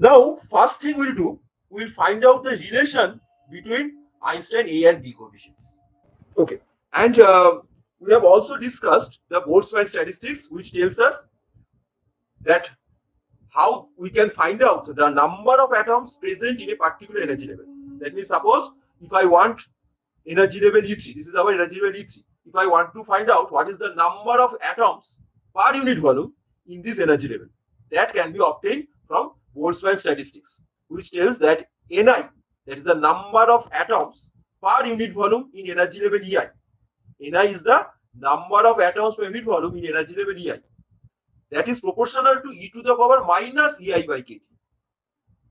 Now, first thing we'll do, we'll find out the relation between Einstein A and B coefficients. Okay. And we have also discussed the Boltzmann statistics, which tells us that how we can find out the number of atoms present in a particular energy level. That means, suppose if I want energy level E3, this is our energy level E3. If I want to find out what is the number of atoms per unit volume in this energy level, that can be obtained from Boltzmann statistics, which tells that Ni, that is the number of atoms per unit volume in energy level Ei. Ni is the number of atoms per unit volume in energy level Ei. That is proportional to e to the power minus Ei by kT.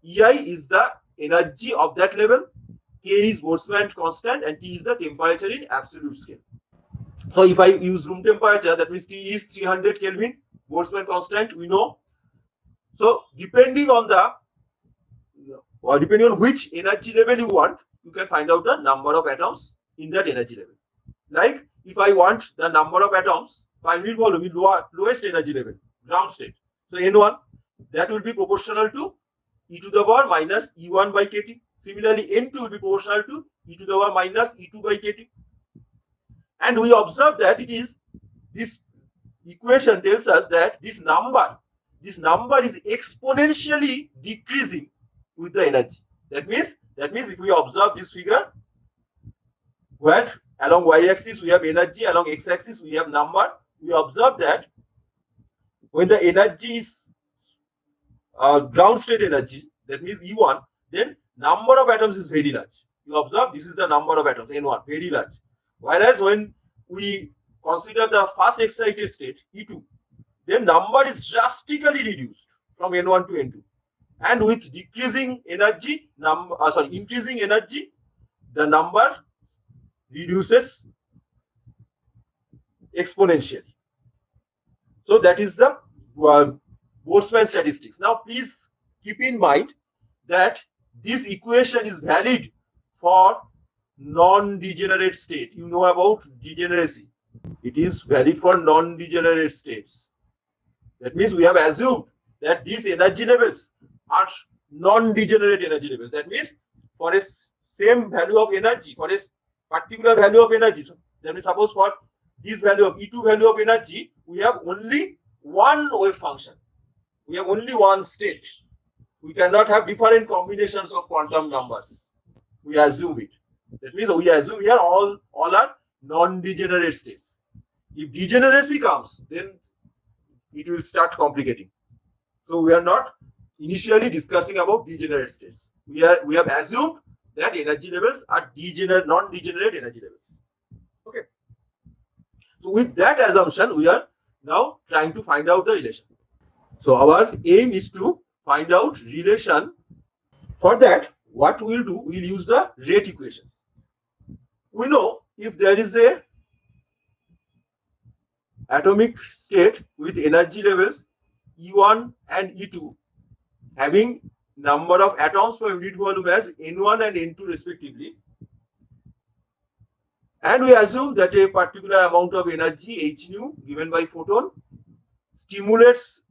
Ei is the energy of that level, K is Boltzmann constant, and T is the temperature in absolute scale. So if I use room temperature, that means T is 300 Kelvin, Boltzmann constant, we know. So depending on which energy level you want, you can find out the number of atoms in that energy level. Like if I want the number of atoms per unit volume in lowest energy level, ground state, so N1, that will be proportional to e to the power minus E1 by kT. Similarly, N2 will be proportional to e to the power minus E2 by kT. And we observe that this equation tells us that this number is exponentially decreasing with the energy. That means if we observe this figure, where along y-axis we have energy, along x-axis we have number, we observe that when the energy is ground state energy, that means E1, then number of atoms is very large. You observe this is the number of atoms, N1, very large. Whereas when we consider the first excited state, E2, then number is drastically reduced from N1 to N2. And with decreasing energy, increasing energy, the number reduces exponentially. So that is the Boltzmann statistics. Now, please keep in mind that this equation is valid for non-degenerate state. You know about degeneracy. It is valid for non-degenerate states. That means we have assumed that these energy levels are non-degenerate energy levels. That means for a same value of energy, for a particular value of energy, so that means suppose for this value of E2 value of energy, we have only one wave function. We have only one state. We cannot have different combinations of quantum numbers. We assume it. That means we assume here all are non-degenerate states. If degeneracy comes, then it will start complicating. So we are not initially discussing about degenerate states. We have assumed that energy levels are non-degenerate energy levels. Okay. So with that assumption, we are now trying to find out the relation. So our aim is to find out relation. For that, what we'll do, we'll use the rate equations. We know if there is a atomic state with energy levels E1 and E2 having number of atoms per unit volume as N1 and N2 respectively, and we assume that a particular amount of energy h nu given by photon stimulates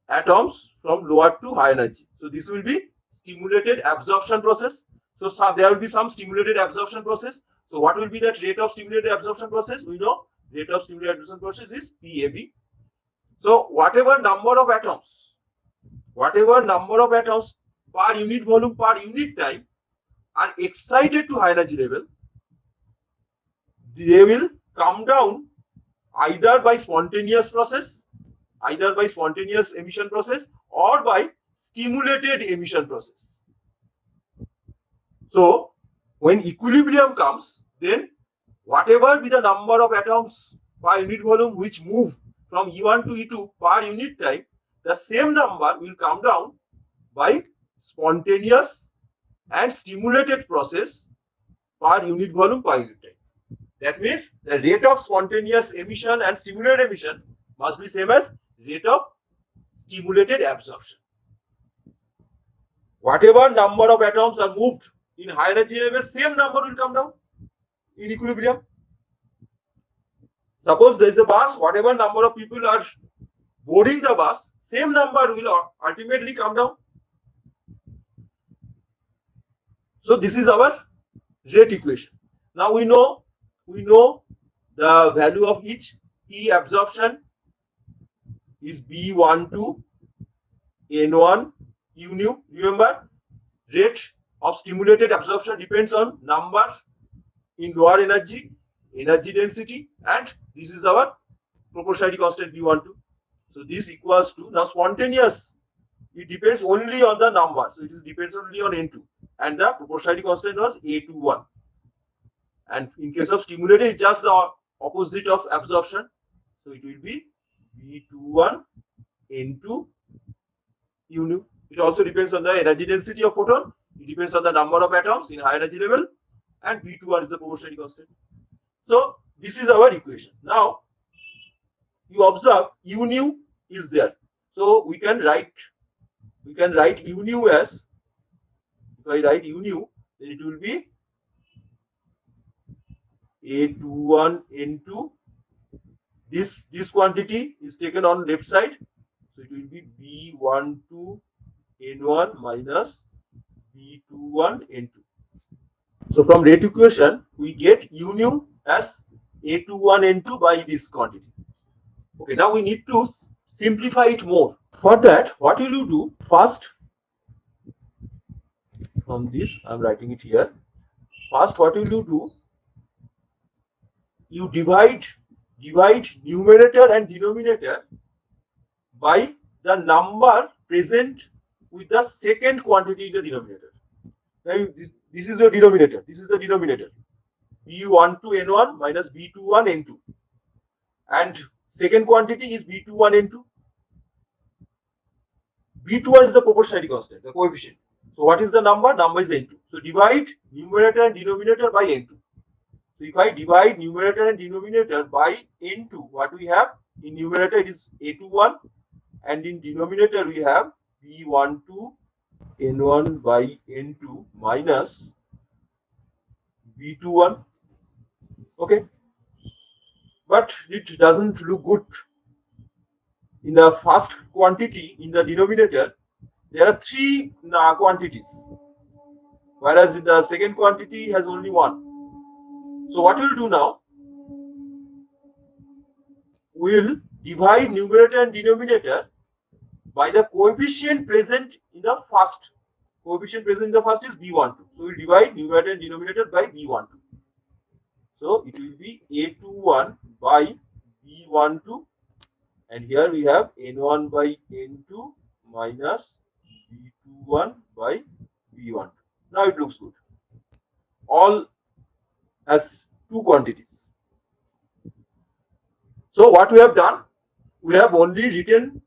atoms from lower to high energy. So this will be stimulated absorption process. So there will be some stimulated absorption process. So what will be that rate of stimulated absorption process? We know rate of stimulated absorption process is PAB. So whatever number of atoms per unit volume per unit time are excited to high energy level, they will come down either by spontaneous emission process or by stimulated emission process. So when equilibrium comes, then whatever be the number of atoms per unit volume which move from E1 to E2 per unit time, the same number will come down by spontaneous and stimulated process per unit volume per unit time. That means the rate of spontaneous emission and stimulated emission must be same as rate of stimulated absorption. Whatever number of atoms are moved in high energy level, same number will come down in equilibrium. Suppose there is a bus, whatever number of people are boarding the bus, same number will ultimately come down. So this is our rate equation. Now we know the value of each. P absorption is B12 N1 U nu. Remember, rate of stimulated absorption depends on number in lower energy density, and this is our proportionality constant B12. So this equals to, now spontaneous, it depends only on the number. So it depends only on N2, and the proportionality constant was A21. And in case of stimulated, it's just the opposite of absorption. So it will be B21 N2 U nu. It also depends on the energy density of photon. It depends on the number of atoms in high energy level, and B21 is the proportionality constant. So this is our equation. Now you observe U nu is there. So we can write U nu as, if I write U nu, then it will be A21 N2. This quantity is taken on left side, so it will be B12 N1 minus B21 N2. So from rate equation we get U nu as A21 N2 by this quantity. Okay, now we need to simplify it more. For that, what will you do? First, from this I am writing it here. First, what will you do? You divide numerator and denominator by the number present with the second quantity in the denominator. Now this is your denominator. This is the denominator. B12 N1 minus B21 N2. And second quantity is B21 N2. B21 is the proportionality constant, the coefficient. So what is the number? Number is N2. So divide numerator and denominator by N2. So if I divide numerator and denominator by N2, what we have? In numerator it is A21, and in denominator we have B12 N1 by N2 minus B21. Okay, but it doesn't look good. In the first quantity, in the denominator, there are three quantities, whereas in the second quantity has only one. So what we'll do now, we'll divide numerator and denominator by the coefficient present in the first. Coefficient present in the first is B12. So we'll divide numerator and denominator by B12. So it will be A21 by B12, and here we have N1 by N2 minus B21 by B12. Now it looks good. All as two quantities. So what we have done, we have only written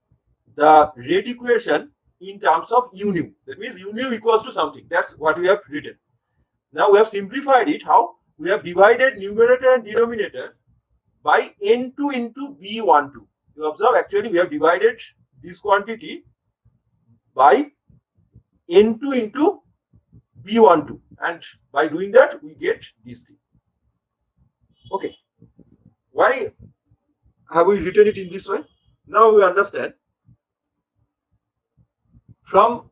the rate equation in terms of U nu. That means U nu equals to something. That's what we have written. Now we have simplified it. How? We have divided numerator and denominator by N2 into B12. You observe, actually we have divided this quantity by N2 into B12, and by doing that we get this thing. Okay, why have we written it in this way? Now we understand. From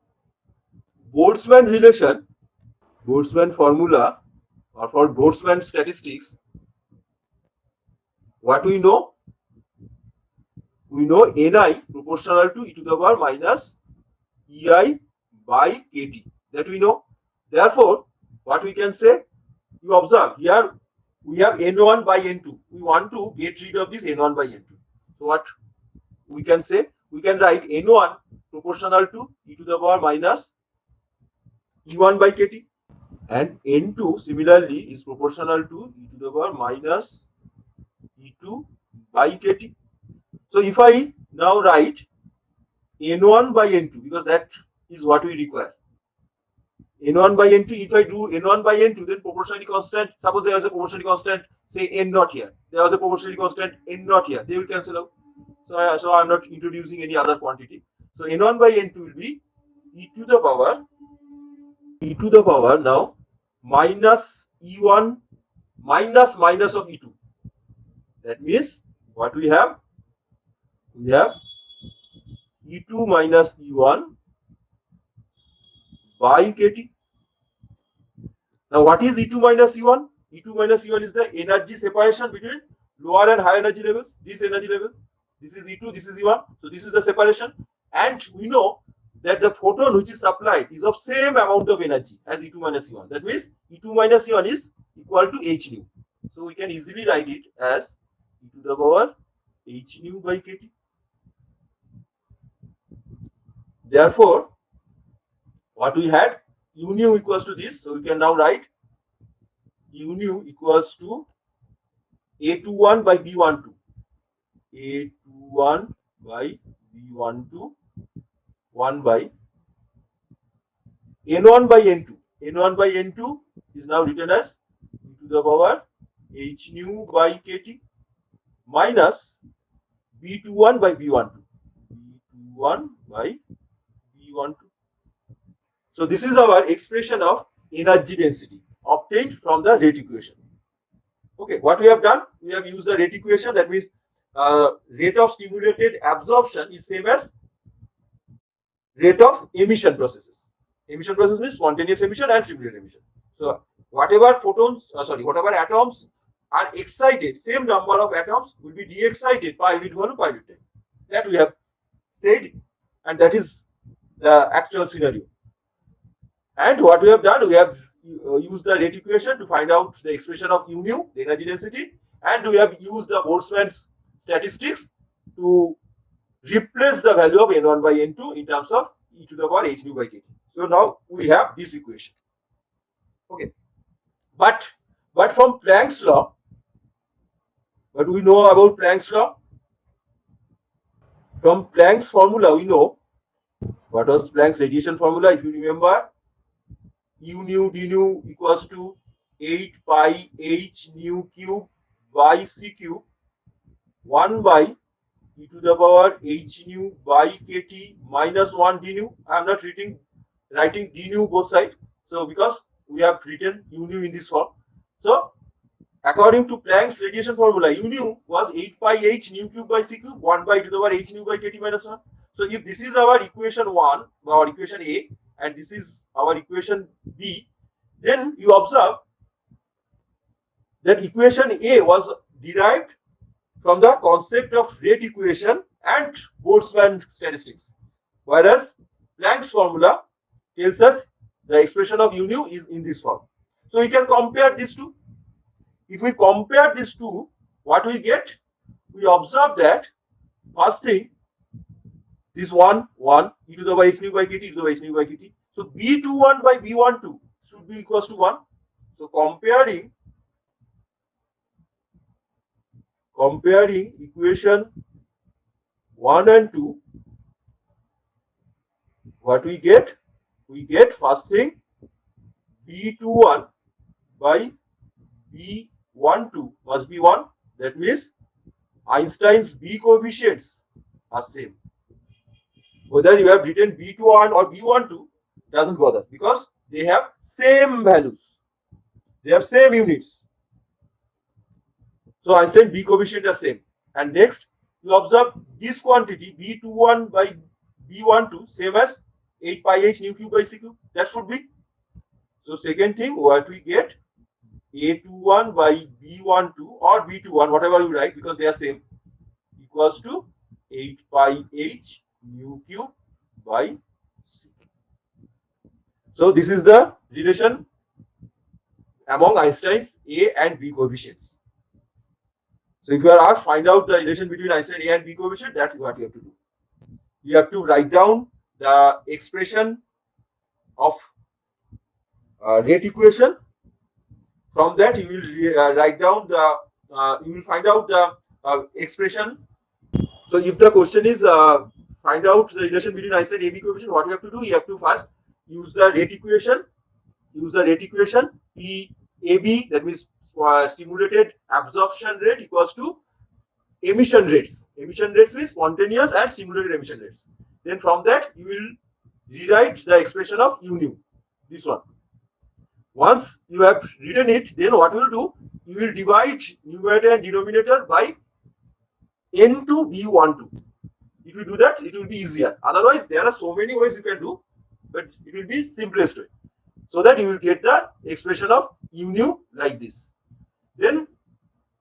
Boltzmann relation, Boltzmann formula, or for Boltzmann statistics, what we know? We know Ni proportional to e to the power minus Ei by Kt. That we know. Therefore, what we can say, you observe here we have N1 by N2. We want to get rid of this N1 by N2. So what we can say? We can write N1 proportional to e to the power minus E1 by Kt, and N2 similarly is proportional to e to the power minus E2 by Kt. So if I now write N1 by N2, because that is what we require. N1 by N2, if I do N1 by N2, then proportionality constant, suppose there was a proportionality constant, say N naught here, there was a proportionality constant N naught here, they will cancel out. So I'm not introducing any other quantity. So N1 by N2 will be e to the power now minus E1 minus of E2. That means what we have? We have E2 minus E1 by Kt. Now, what is E2 minus E1? E2 minus E1 is the energy separation between lower and high energy levels. This energy level, this is E2, this is E1. So this is the separation. And we know that the photon which is supplied is of same amount of energy as E2 minus E1. That means E2 minus E1 is equal to h nu. So we can easily write it as e to the power h nu by kT. Therefore, what we had, u nu equals to this. So we can now write u nu equals to A21 by B12. A21 by B12 1 by N1 by N2. N1 by N2 is now written as e to the power h nu by kT minus B21 by B12. B21 by B12. So this is our expression of energy density obtained from the rate equation. Okay, what we have done? We have used the rate equation. That means rate of stimulated absorption is same as rate of emission processes. Emission process means spontaneous emission and stimulated emission. So whatever photons, whatever atoms are excited, same number of atoms will be de-excited per unit volume per unit time. That we have said, and that is the actual scenario. And what we have done, we have used the rate equation to find out the expression of u nu, the energy density, and we have used the Boltzmann's statistics to replace the value of N1 by N2 in terms of e to the power h nu by kT. So now we have this equation. Okay, but from Planck's law, what we know about Planck's law? From Planck's formula, we know what was Planck's radiation formula. If you remember, u nu d nu equals to 8 pi h nu cube by c cube 1 by e to the power h nu by kT minus 1 d nu. I am not writing d nu both sides. So because we have written u nu in this form. So according to Planck's radiation formula, u nu was 8 pi h nu cube by c cube 1 by e to the power h nu by kT minus 1. So if this is our equation 1, our equation A, and this is our equation B, then you observe that equation A was derived from the concept of rate equation and Boltzmann statistics, whereas Planck's formula tells us the expression of u nu is in this form. So we can compare these two. If we compare these two, what we get? We observe that first thing, this 1 e to the power h nu by kT, e to the power h nu by kT. So B21 by B12 should be equals to 1. So comparing equation 1 and 2, what we get? We get first thing, B21 by B12 must be 1. That means Einstein's B coefficients are same. Whether you have written B21 or B12 doesn't bother, because they have same values. They have same units. So Einstein B coefficient are same. And next, you observe this quantity B21 by B12 same as 8 pi h nu cube by c cube. That should be. So second thing, what we get, A21 by B12 or B21, whatever you write, because they are same, equals to 8 pi h nu cube by c. So this is the relation among Einstein's A and B coefficients. So if you are asked, find out the relation between Einstein A and B coefficient, that's what you have to do. You have to write down the expression of rate equation. From that, you will write down the, you will find out the expression. So if the question is find out the relation between Einstein A B coefficient, what you have to do? You have to first use the rate equation. Use the rate equation. E AB, that means stimulated absorption rate, equals to emission rates. Emission rates means spontaneous and stimulated emission rates. Then from that, you will rewrite the expression of u nu, this one. Once you have written it, then what you will do? You will divide numerator and denominator by n to B12. If you do that, it will be easier. Otherwise, there are so many ways you can do, but it will be simplest way. so that you will get the expression of u nu like this. Then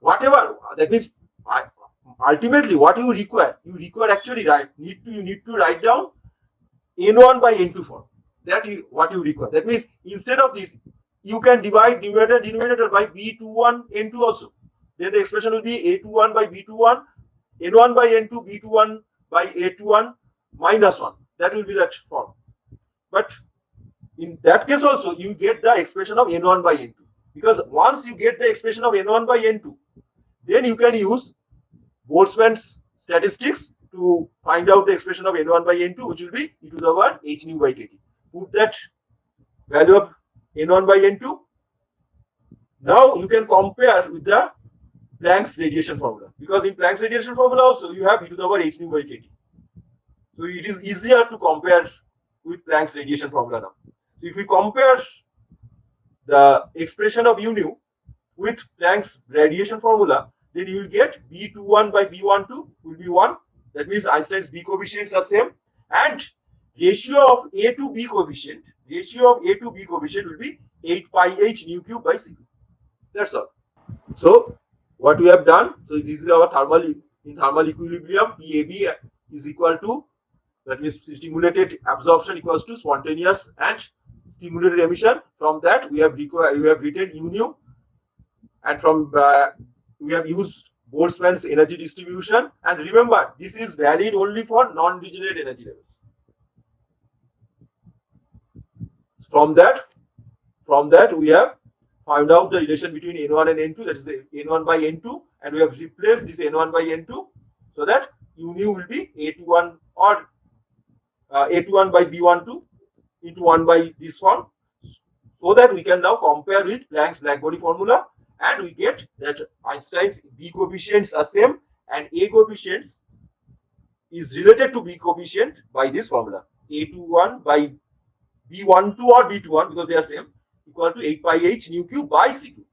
whatever, that means ultimately what you require actually you need to write down n1 by n2 form. That is what you require. That means instead of this, you can divide denominator by b21 n2 also. Then the expression will be a21 by b21, n1 by n2, b21 by a21 minus 1. That will be that form. But in that case also, you get the expression of n1 by n2. Because once you get the expression of n1 by n2, then you can use Boltzmann's statistics to find out the expression of n1 by n2, which will be e to the power h nu by kt. Put that value of n1 by n2. Now you can compare with the Planck's radiation formula, because in Planck's radiation formula also you have e to the power h nu by kt. So it is easier to compare with Planck's radiation formula now. So if we compare the expression of u nu with Planck's radiation formula, then you will get b21 by b12 will be 1. That means Einstein's B coefficients are same, and ratio of A to B coefficient will be 8 pi h nu cube by c. That's all. So what we have done, so this is our thermal equilibrium. PAB is equal to, that means stimulated absorption equals to spontaneous and stimulated emission. From that we have written u nu, and from we have used Boltzmann's energy distribution. And remember, this is valid only for non-degenerate energy levels. From that we have found out the relation between n1 and n2, that is the n1 by n2, and we have replaced this n1 by n2, so that u nu will be a21 or a21 by b12 into 1 by this form, so that we can now compare with Planck's black body formula, and we get that Einstein's B coefficients are same and A coefficients is related to B coefficient by this formula. A21 by B12 or B21, because they are same, equal to 8 pi h nu cube by c cube.